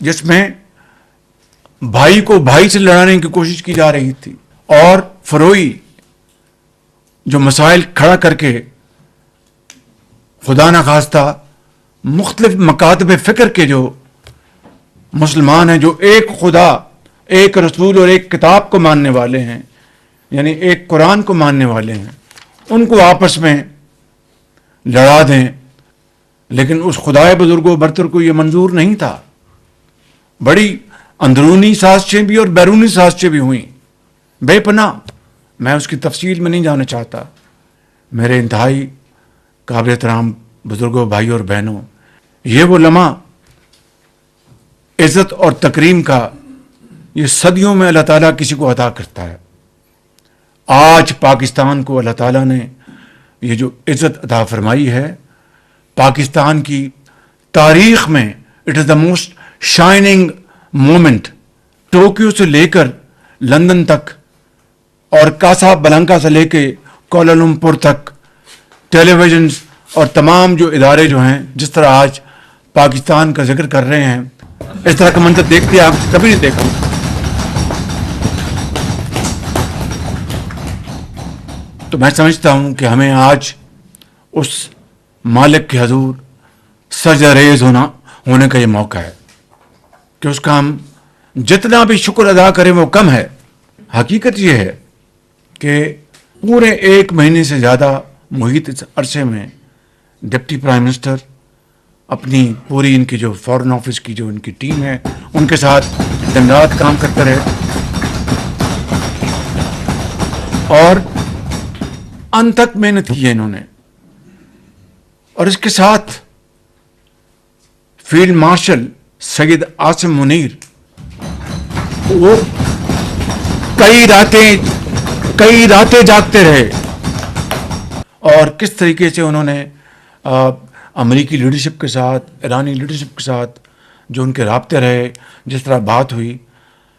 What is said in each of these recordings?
جس میں بھائی کو بھائی سے لڑانے کی کوشش کی جا رہی تھی اور فروئی جو مسائل کھڑا کر کے خدا نخواستہ مختلف مکاتب فکر کے جو مسلمان ہیں، جو ایک خدا، ایک رسول اور ایک کتاب کو ماننے والے ہیں، یعنی ایک قرآن کو ماننے والے ہیں، ان کو آپس میں لڑا دیں. لیکن اس خدائے بزرگ و برتر کو یہ منظور نہیں تھا. بڑی اندرونی سازشیں بھی اور بیرونی سازشیں بھی ہوئیں بے پناہ. میں اس کی تفصیل میں نہیں جانا چاہتا. میرے انتہائی قابل احترام بزرگوں، بھائی اور بہنوں، یہ وہ لمحہ عزت اور تکریم کا یہ صدیوں میں اللہ تعالیٰ کسی کو عطا کرتا ہے. آج پاکستان کو اللہ تعالیٰ نے یہ جو عزت عطا فرمائی ہے، پاکستان کی تاریخ میں it is the most shining moment. Tokyo سے لے کر لندن تک اور کاسا بلنکا سے لے کے کوالالمپور تک ٹیلی ویژنز اور تمام جو ادارے جو ہیں جس طرح آج پاکستان کا ذکر کر رہے ہیں، اس طرح کا منظر دیکھتے آپ کبھی نہیں دیکھا. تو میں سمجھتا ہوں کہ ہمیں آج اس مالک کے حضور سجدہ ریز ہونے کا یہ موقع ہے کہ اس کا ہم جتنا بھی شکر ادا کریں وہ کم ہے. حقیقت یہ ہے کہ پورے 1 مہینے سے زیادہ محیط اس عرصے میں ڈپٹی پرائم منسٹر اپنی پوری ان کی جو فارن آفس کی جو ان کی ٹیم ہے ان کے ساتھ دن رات کام کرتے رہے اور انت تک محنت کی ہے انہوں نے. اور اس کے ساتھ فیلڈ مارشل سید عاصم منیر وہ کئی راتیں جاگتے رہے اور کس طریقے سے انہوں نے امریکی لیڈرشپ کے ساتھ، ایرانی لیڈرشپ کے ساتھ جو ان کے رابطے رہے، جس طرح بات ہوئی.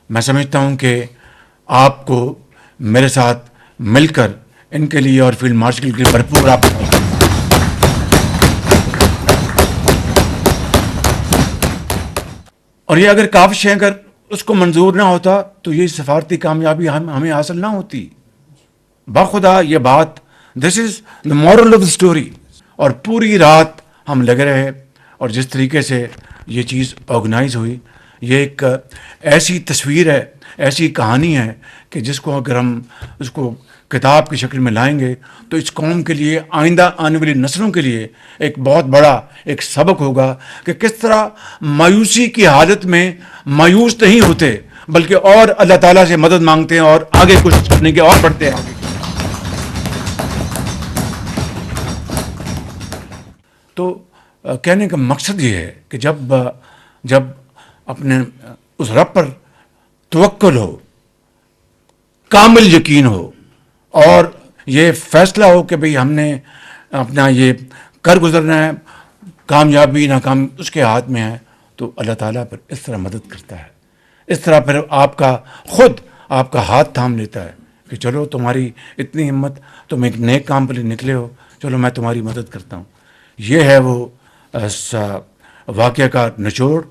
میں سمجھتا ہوں کہ آپ کو میرے ساتھ مل کر ان کے لیے اور فیلڈ مارشل کے لیے بھرپور آپ اور یہ اگر کاوش ہے، اگر اس کو منظور نہ ہوتا تو یہ سفارتی کامیابی ہمیں حاصل نہ ہوتی. بخدا یہ بات، this is the moral of the story. اور پوری رات ہم لگے رہے اور جس طریقے سے یہ چیز آرگنائز ہوئی، یہ ایک ایسی تصویر ہے، ایسی کہانی ہے کہ جس کو اگر ہم اس کو کتاب کی شکل میں لائیں گے تو اس قوم کے لیے، آئندہ آنے والی نسلوں کے لیے ایک بہت بڑا ایک سبق ہوگا کہ کس طرح مایوسی کی حالت میں مایوس نہیں ہوتے بلکہ اور اللہ تعالیٰ سے مدد مانگتے ہیں اور آگے کوشش کرنے کے اور بڑھتے ہیں. تو کہنے کا مقصد یہ ہے کہ جب اپنے اس رب پر توکل ہو، کامل یقین ہو اور یہ فیصلہ ہو کہ بھئی ہم نے اپنا یہ کر گزرنا ہے، کامیابی ناکامی اس کے ہاتھ میں ہے، تو اللہ تعالیٰ پر اس طرح مدد کرتا ہے. اس طرح پھر آپ کا ہاتھ تھام لیتا ہے کہ چلو تمہاری اتنی ہمت، تم ایک نیک کام پر نکلے ہو، چلو میں تمہاری مدد کرتا ہوں. یہ ہے وہ واقعہ کا نچوڑ.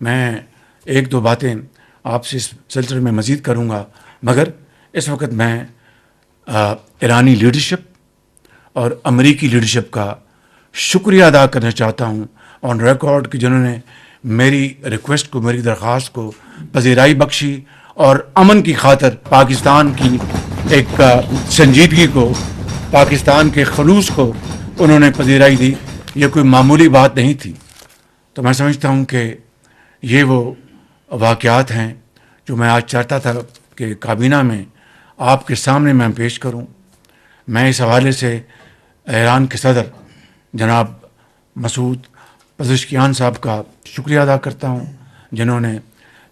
میں 1-2 باتیں آپ سے اس سلسلے میں مزید کروں گا، مگر اس وقت میں ایرانی لیڈرشپ اور امریکی لیڈرشپ کا شکریہ ادا کرنا چاہتا ہوں آن ریکارڈ کہ جنہوں نے میری ریکویسٹ کو، میری درخواست کو پذیرائی بخشی اور امن کی خاطر پاکستان کی ایک سنجیدگی کو، پاکستان کے خلوص کو انہوں نے پذیرائی دی. یہ کوئی معمولی بات نہیں تھی. تو میں سمجھتا ہوں کہ یہ وہ واقعات ہیں جو میں آج چاہتا تھا کہ کابینہ میں آپ کے سامنے میں پیش کروں. میں اس حوالے سے ایران کے صدر جناب مسعود پزشکیان صاحب کا شکریہ ادا کرتا ہوں، جنہوں نے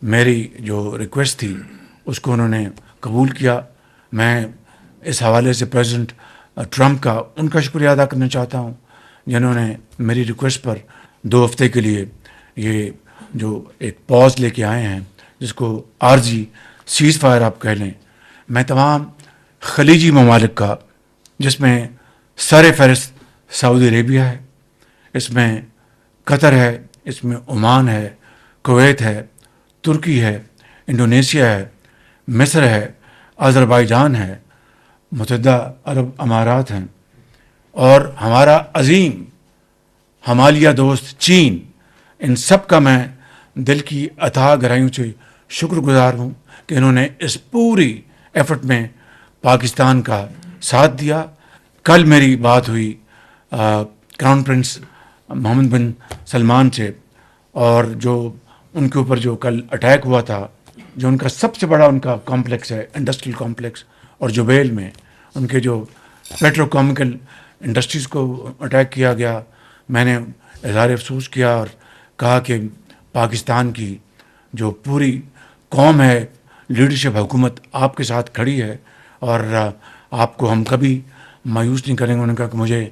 میری جو ریکویسٹ تھی اس کو انہوں نے قبول کیا. میں اس حوالے سے پریزیڈنٹ ٹرمپ کا ان کا شکریہ ادا کرنا چاہتا ہوں، جنہوں نے میری ریکویسٹ پر 2 ہفتے کے لیے یہ جو ایک پاز لے کے آئے ہیں، جس کو عارضی سیز فائر آپ کہہ لیں. میں تمام خلیجی ممالک کا، جس میں سر فہرست سعودی عربیہ ہے، اس میں قطر ہے، اس میں عمان ہے، کویت ہے، ترکی ہے، انڈونیشیا ہے، مصر ہے، آذربائیجان ہے، متحدہ عرب امارات ہیں، اور ہمارا عظیم ہمالیہ دوست چین، ان سب کا میں دل کی اتھاہ گہرائیوں سے شکر گزار ہوں کہ انہوں نے اس پوری ایفرٹ میں پاکستان کا ساتھ دیا. کل میری بات ہوئی کراؤن پرنس محمد بن سلمان سے، اور جو ان کے اوپر جو کل اٹیک ہوا تھا، جو ان کا سب سے بڑا ان کا کمپلیکس ہے انڈسٹریل کمپلیکس، اور جوبیل میں ان کے جو پیٹرو کیمیکل انڈسٹریز کو اٹیک کیا گیا، میں نے اظہار افسوس کیا اور کہا کہ پاکستان کی جو پوری قوم ہے، لیڈرشپ حکومت آپ کے ساتھ کھڑی ہے، اور آپ کو ہم کبھی مایوس نہیں کریں گے. انہوں نے کہا کہ مجھے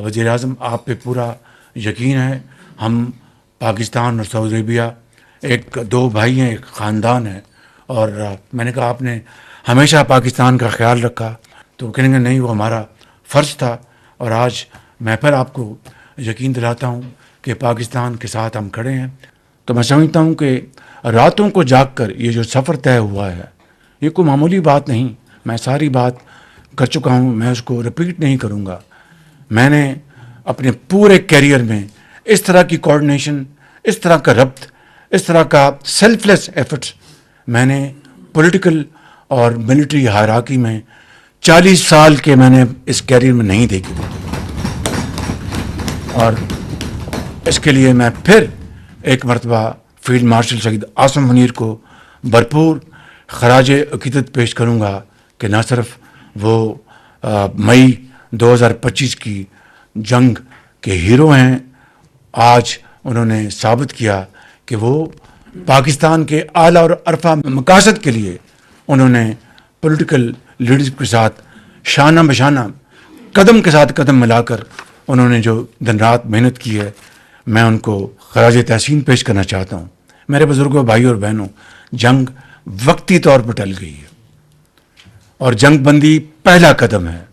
وزیر اعظم آپ پہ پورا یقین ہے، ہم پاکستان اور سعودی عربیہ ایک دو بھائی ہیں، ایک خاندان ہے. اور میں نے کہا آپ نے ہمیشہ پاکستان کا خیال رکھا، تو وہ کہیں گے نہیں، وہ ہمارا فرض تھا. اور آج میں پھر آپ کو یقین دلاتا ہوں کہ پاکستان کے ساتھ ہم کھڑے ہیں. تو میں سمجھتا ہوں کہ راتوں کو جاگ کر یہ جو سفر طے ہوا ہے، یہ کوئی معمولی بات نہیں. میں ساری بات کر چکا ہوں، میں اس کو رپیٹ نہیں کروں گا. میں نے اپنے پورے کیریئر میں اس طرح کی کوآرڈینیشن، اس طرح کا ربط، اس طرح کا سیلف لیس ایفرٹس میں نے پولیٹیکل اور ملٹری ہائرارکی میں 40 سال کے میں نے اس کیریئر میں نہیں دیکھی. اور اس کے لیے میں پھر ایک مرتبہ فیلڈ مارشل شہید عاصم منیر کو بھرپور خراج عقیدت پیش کروں گا کہ نہ صرف وہ مئی 2025 کی جنگ کے ہیرو ہیں، آج انہوں نے ثابت کیا کہ وہ پاکستان کے اعلیٰ اور عرفہ مقاصد کے لیے انہوں نے پولیٹیکل لیڈرشپ کے ساتھ شانہ بشانہ قدم کے ساتھ قدم ملا کر انہوں نے جو دن رات محنت کی ہے. میں ان کو خراج تحسین پیش کرنا چاہتا ہوں. میرے بزرگوں، بھائیوں اور بہنوں، جنگ وقتی طور پر ٹل گئی ہے اور جنگ بندی پہلا قدم ہے،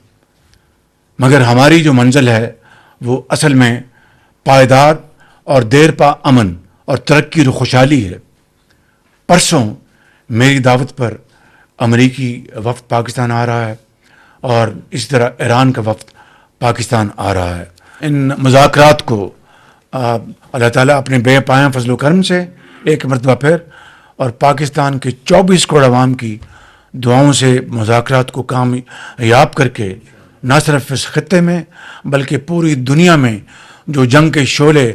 مگر ہماری جو منزل ہے وہ اصل میں پائیدار اور دیر پا امن اور ترقی اور خوشحالی ہے. پرسوں میری دعوت پر امریکی وفد پاکستان آ رہا ہے، اور اسی طرح ایران کا وفد پاکستان آ رہا ہے. ان مذاکرات کو اللہ تعالیٰ اپنے بے پایاں فضل و کرم سے ایک مرتبہ پھر اور پاکستان کے 24 کروڑ عوام کی دعاؤں سے مذاکرات کو کامیاب کر کے نہ صرف اس خطے میں بلکہ پوری دنیا میں جو جنگ کے شعلے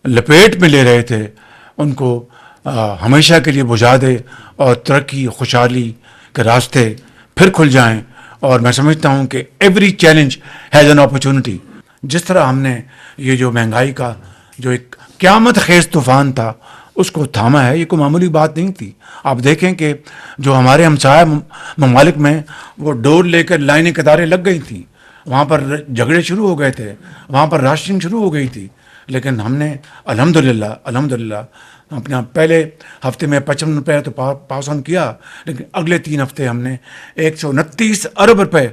لپیٹ میں لے رہے تھے ان کو ہمیشہ کے لیے بجھا دے اور ترقی، خوشحالی کے راستے پھر کھل جائیں. اور میں سمجھتا ہوں کہ every challenge has an opportunity. جس طرح ہم نے یہ جو مہنگائی کا جو ایک قیامت خیز طوفان تھا اس کو تھاما ہے، یہ کوئی معمولی بات نہیں تھی. آپ دیکھیں کہ جو ہمارے ہمسایہ ممالک میں وہ ڈور لے کر لائنیں قطاریں لگ گئی تھیں، وہاں پر جھگڑے شروع ہو گئے تھے، وہاں پر راشننگ شروع ہو گئی تھی، لیکن ہم نے الحمدللہ اپنے پہلے ہفتے میں 55 روپے تو پاس آن کیا، لیکن اگلے 3 ہفتے ہم نے 129 ارب روپے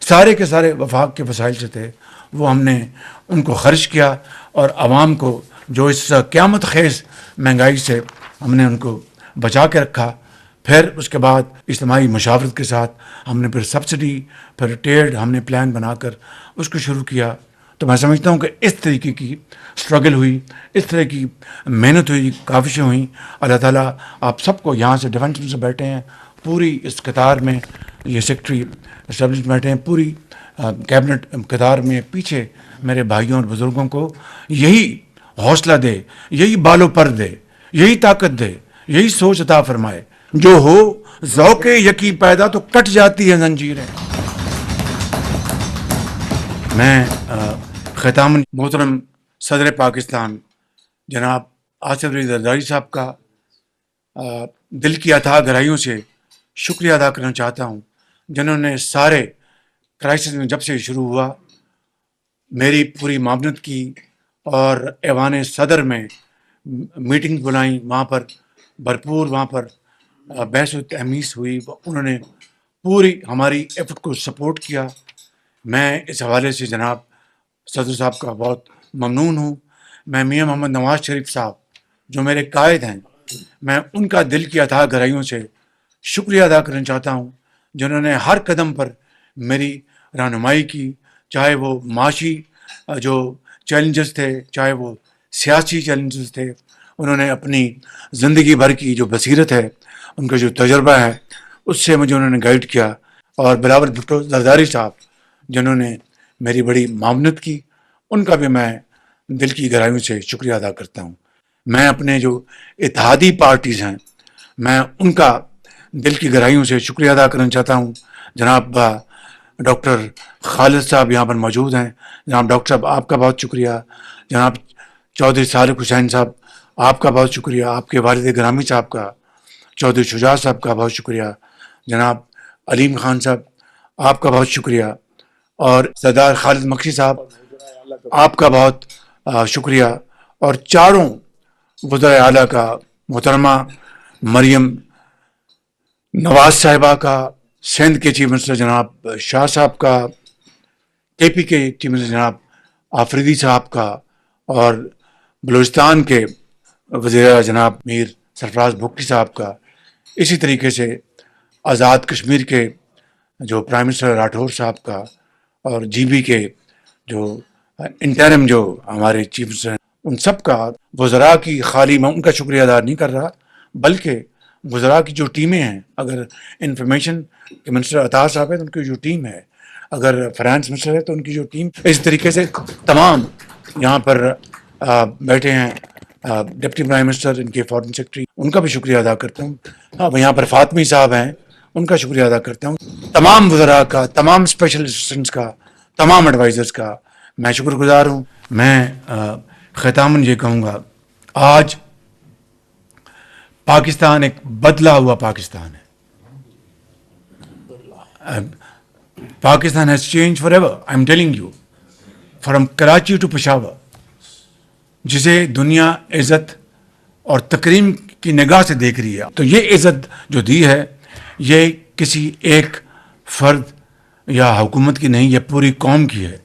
سارے کے سارے وفاق کے وسائل سے تھے وہ ہم نے ان کو خرچ کیا، اور عوام کو جو اس قیامت خیز مہنگائی سے ہم نے ان کو بچا کے رکھا. پھر اس کے بعد اجتماعی مشاورت کے ساتھ ہم نے پھر سبسڈی، پھر ٹیئرڈ ہم نے پلان بنا کر اس کو شروع کیا. تو میں سمجھتا ہوں کہ اس طریقے کی اسٹرگل ہوئی، اس طرح کی محنت ہوئی، کاوشیں ہوئیں. اللہ تعالیٰ آپ سب کو، یہاں سے ڈیفینس سے بیٹھے ہیں، پوری اس قطار میں یہ سیکٹری اسٹیبلش بیٹھے ہیں، پوری کیبنٹ قطار میں پیچھے میرے بھائیوں اور بزرگوں کو یہی حوصلہ دے، یہی بالوں پر دے، یہی طاقت دے، یہی سوچ عطا فرمائے. جو ہو ذوق یقین پیدا تو کٹ جاتی ہے زنجیریں. میں ختام محترم صدر پاکستان جناب آصف علی زرداری صاحب کا دل کی اتھاہ گہرائیوں سے شکریہ ادا کرنا چاہتا ہوں، جنہوں نے سارے کرائسس میں جب سے شروع ہوا میری پوری معاونت کی، اور ایوان صدر میں میٹنگ بلائیں، وہاں پر بھرپور وہاں پر بحث و تحمیس ہوئی. انہوں نے پوری ہماری ایفرٹ کو سپورٹ کیا. میں اس حوالے سے جناب صدر صاحب کا بہت ممنون ہوں. میں میاں محمد نواز شریف صاحب جو میرے قائد ہیں، میں ان کا دل کی اتھاہ گہرائیوں سے شکریہ ادا کرنا چاہتا ہوں، جنہوں نے ہر قدم پر میری رہنمائی کی، چاہے وہ معاشی جو چیلنجز تھے، چاہے وہ سیاسی چیلنجز تھے۔ انہوں نے اپنی زندگی بھر کی جو بصیرت ہے، ان کا جو تجربہ ہے، اس سے مجھے انہوں نے گائیڈ کیا۔ اور بلاول بھٹو زرداری صاحب جنہوں نے میری بڑی معاونت کی، ان کا بھی میں دل کی گہرائیوں سے شکریہ ادا کرتا ہوں۔ میں اپنے جو اتحادی پارٹیز ہیں، میں ان کا دل کی گہرائیوں سے شکریہ ادا کرنا چاہتا ہوں۔ جناب ڈاکٹر خالد صاحب یہاں پر موجود ہیں، جناب ڈاکٹر صاحب آپ کا بہت شکریہ، جناب چودھری صالح حسین صاحب آپ کا بہت شکریہ، آپ کے والد گرامی صاحب کا، چودھری شجاع صاحب کا بہت شکریہ، جناب علیم خان صاحب آپ کا بہت شکریہ، اور سردار خالد مکھی صاحب آپ کا بہت شکریہ، اور چاروں وزرائے اعلیٰ کا، محترمہ مریم نواز صاحبہ کا، سندھ کے چیف منسٹر جناب شاہ صاحب کا، کے پی کے چیف منسٹر جناب آفریدی صاحب کا، اور بلوچستان کے وزیر جناب میر سرفراز بھٹی صاحب کا، اسی طریقے سے آزاد کشمیر کے جو پرائم منسٹر راٹھور صاحب کا، اور جی بی کے جو انٹرم جو ہمارے چیف منسٹر ہیں، ان سب کا، وزراء کی خالی میں ان کا شکریہ ادا نہیں کر رہا، بلکہ وزراء کی جو ٹیمیں ہیں، اگر انفارمیشن کے منسٹر عطا صاحب ہے تو ان کی جو ٹیم ہے، اگر فائنانس منسٹر ہے تو ان کی جو ٹیم، اس طریقے سے تمام یہاں پر بیٹھے ہیں ڈپٹی پرائم منسٹر، ان کے فارن سیکرٹری، ان کا بھی شکریہ ادا کرتا ہوں۔ یہاں پر فاطمی صاحب ہیں، ان کا شکریہ ادا کرتا ہوں۔ تمام وزراء کا، تمام اسپیشل اسسٹنٹس کا، تمام ایڈوائزرز کا میں شکر گزار ہوں۔ میں ختاماً یہ کہوں گا، آج پاکستان ایک بدلا ہوا پاکستان ہے۔ Pakistan has changed forever, I'm telling you, from Karachi to Peshawar, جسے دنیا عزت اور تکریم کی نگاہ سے دیکھ رہی ہے۔ تو یہ عزت جو دی ہے، یہ کسی ایک فرد یا حکومت کی نہیں، یہ پوری قوم کی ہے،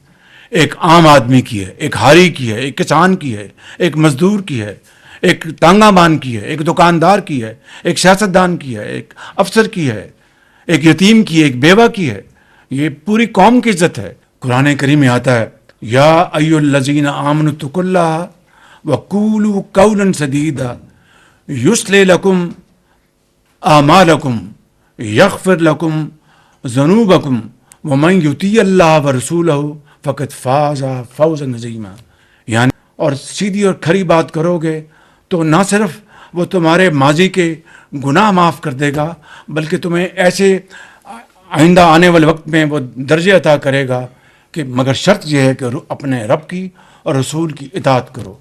ایک عام آدمی کی ہے، ایک ہاری کی ہے، ایک کسان کی ہے، ایک مزدور کی ہے، ایک ٹانگا مان کی ہے، ایک دکاندار کی ہے، ایک سیاستدان کی ہے، ایک افسر کی ہے، ایک یتیم کی ہے، ایک بیوہ کی ہے۔ یہ پوری قوم کی عزت ہے۔ قرآن کریم میں آتا ہے، یا ایھا الذین آمنوا اتقوا اللہ وقولوا قولا سدیدا یصلح لکم اعمالکم یغفر لکم ذنوبکم ومن یطیع اللہ ورسولہ فقد فاز فوزا عظیما۔ یعنی اور سیدھی اور کھری بات کرو گے تو نہ صرف وہ تمہارے ماضی کے گناہ معاف کر دے گا، بلکہ تمہیں ایسے آئندہ آنے والے وقت میں وہ درجے عطا کرے گا کہ مگر شرط یہ ہے کہ اپنے رب کی اور رسول کی اطاعت کرو۔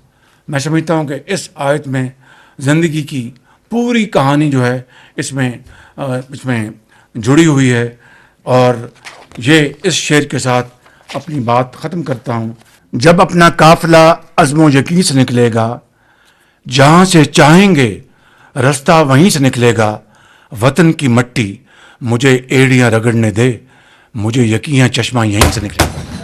میں سمجھتا ہوں کہ اس آیت میں زندگی کی پوری کہانی جو ہے اس میں جڑی ہوئی ہے، اور یہ اس شعر کے ساتھ اپنی بات ختم کرتا ہوں۔ جب اپنا قافلہ عزم و یقین سے نکلے گا، جہاں سے چاہیں گے رستہ وہیں سے نکلے گا، وطن کی مٹی مجھے ایڑیاں رگڑنے دے، مجھے یقین چشمہ یہیں سے نکلے گا۔